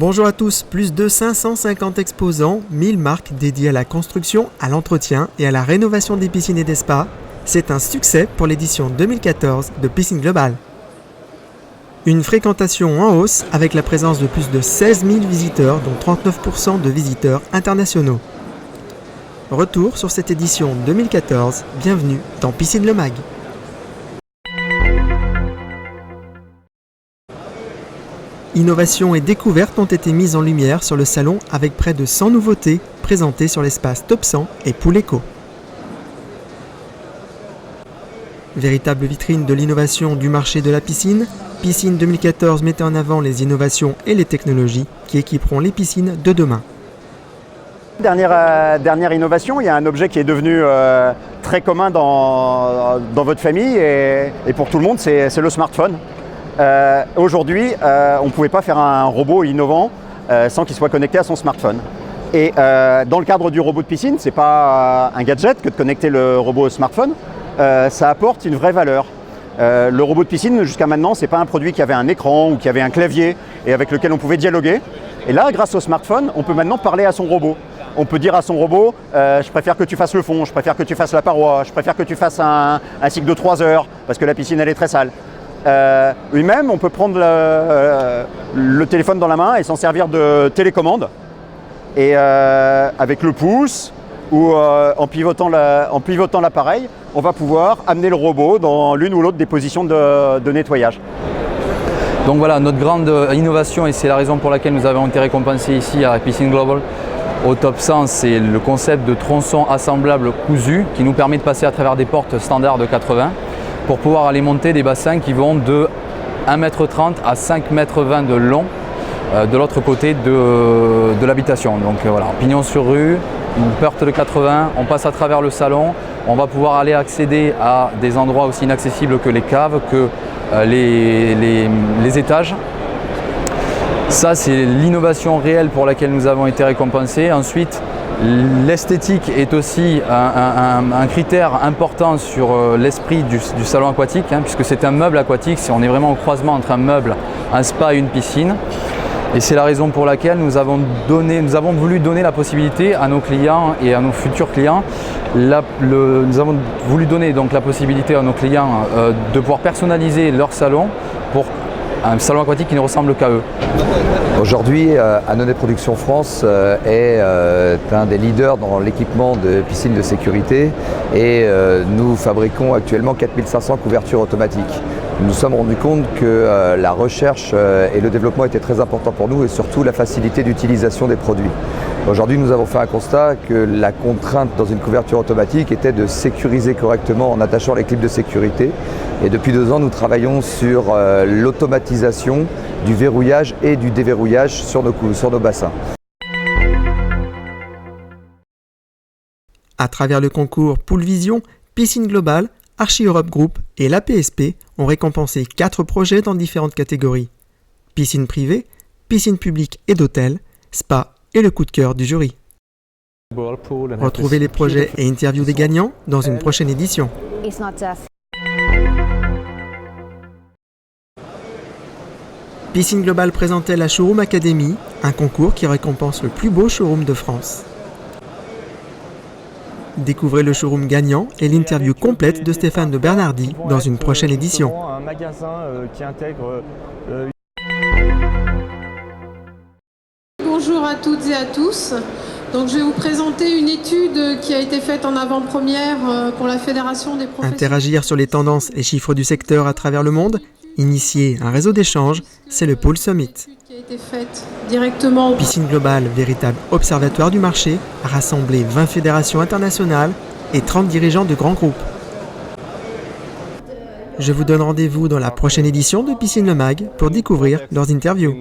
Bonjour à tous, plus de 550 exposants, 1000 marques dédiées à la construction, à l'entretien et à la rénovation des piscines et des spas. C'est un succès pour l'édition 2014 de Piscine Global. Une fréquentation en hausse avec la présence de plus de 16 000 visiteurs, dont 39% de visiteurs internationaux. Retour sur cette édition 2014, bienvenue dans Piscine Le Mag. Innovation et découvertes ont été mises en lumière sur le salon avec près de 100 nouveautés présentées sur l'espace Top 100 et Pool Eco. Véritable vitrine de l'innovation du marché de la piscine, Piscine 2014 mettait en avant les innovations et les technologies qui équiperont les piscines de demain. Dernière innovation, il y a un objet qui est devenu très commun dans votre famille et pour tout le monde, c'est le smartphone. Aujourd'hui, on ne pouvait pas faire un robot innovant sans qu'il soit connecté à son smartphone. Et dans le cadre du robot de piscine, ce n'est pas un gadget que de connecter le robot au smartphone, ça apporte une vraie valeur. Le robot de piscine, jusqu'à maintenant, ce n'est pas un produit qui avait un écran ou qui avait un clavier et avec lequel on pouvait dialoguer. Et là, grâce au smartphone, on peut maintenant parler à son robot. On peut dire à son robot, je préfère que tu fasses le fond, je préfère que tu fasses la paroi, je préfère que tu fasses un cycle de 3 heures parce que la piscine elle est très sale. Lui-même, on peut prendre le téléphone dans la main et s'en servir de télécommande. Et avec le pouce ou en pivotant l'appareil, on va pouvoir amener le robot dans l'une ou l'autre des positions de nettoyage. Donc voilà, notre grande innovation, et c'est la raison pour laquelle nous avons été récompensés ici à Piscine Global au Top 100, c'est le concept de tronçon assemblable cousu qui nous permet de passer à travers des portes standards de 80 pour pouvoir aller monter des bassins qui vont de 1,30 m à 5,20 m de long de l'autre côté de l'habitation. Donc voilà, pignon sur rue, une porte de 80, on passe à travers le salon, on va pouvoir aller accéder à des endroits aussi inaccessibles que les caves, que les étages. Ça, c'est l'innovation réelle pour laquelle nous avons été récompensés. Ensuite, l'esthétique est aussi un critère important sur l'esprit du salon aquatique, puisque c'est un meuble aquatique, on est vraiment au croisement entre un meuble, un spa et une piscine. Et c'est la raison pour laquelle nous avons voulu donner la possibilité à nos clients et à nos futurs clients, nous avons voulu donner donc la possibilité à nos clients de pouvoir personnaliser leur salon pour un salon aquatique qui ne ressemble qu'à eux. Aujourd'hui, Annonay Production France est un des leaders dans l'équipement de piscines de sécurité et nous fabriquons actuellement 4500 couvertures automatiques. Nous nous sommes rendus compte que la recherche et le développement étaient très importants pour nous et surtout la facilité d'utilisation des produits. Aujourd'hui, nous avons fait un constat que la contrainte dans une couverture automatique était de sécuriser correctement en attachant les clips de sécurité. Et depuis 2 ans, nous travaillons sur l'automatisation du verrouillage et du déverrouillage sur nos bassins. À travers le concours Pool Vision, Piscine Global, Archi Europe Group et l'APSP ont récompensé 4 projets dans différentes catégories. Piscine privée, piscine publique et d'hôtel, spa et le coup de cœur du jury. Retrouvez les projets et interviews des gagnants dans une prochaine édition. Piscine Global présentait la Showroom Academy, un concours qui récompense le plus beau showroom de France. Découvrez le showroom gagnant et l'interview complète de Stéphane de Bernardi dans une prochaine édition. Un magasin qui intègre Bonjour à toutes et à tous. Donc, je vais vous présenter une étude qui a été faite en avant-première pour la Fédération des professionnels. Interagir sur les tendances et chiffres du secteur à travers le monde, initier un réseau d'échanges, c'est le Pool Summit. Qui a été faite directement. Piscine Global, véritable observatoire du marché, a rassemblé 20 fédérations internationales et 30 dirigeants de grands groupes. Je vous donne rendez-vous dans la prochaine édition de Piscine Le Mag pour découvrir leurs interviews.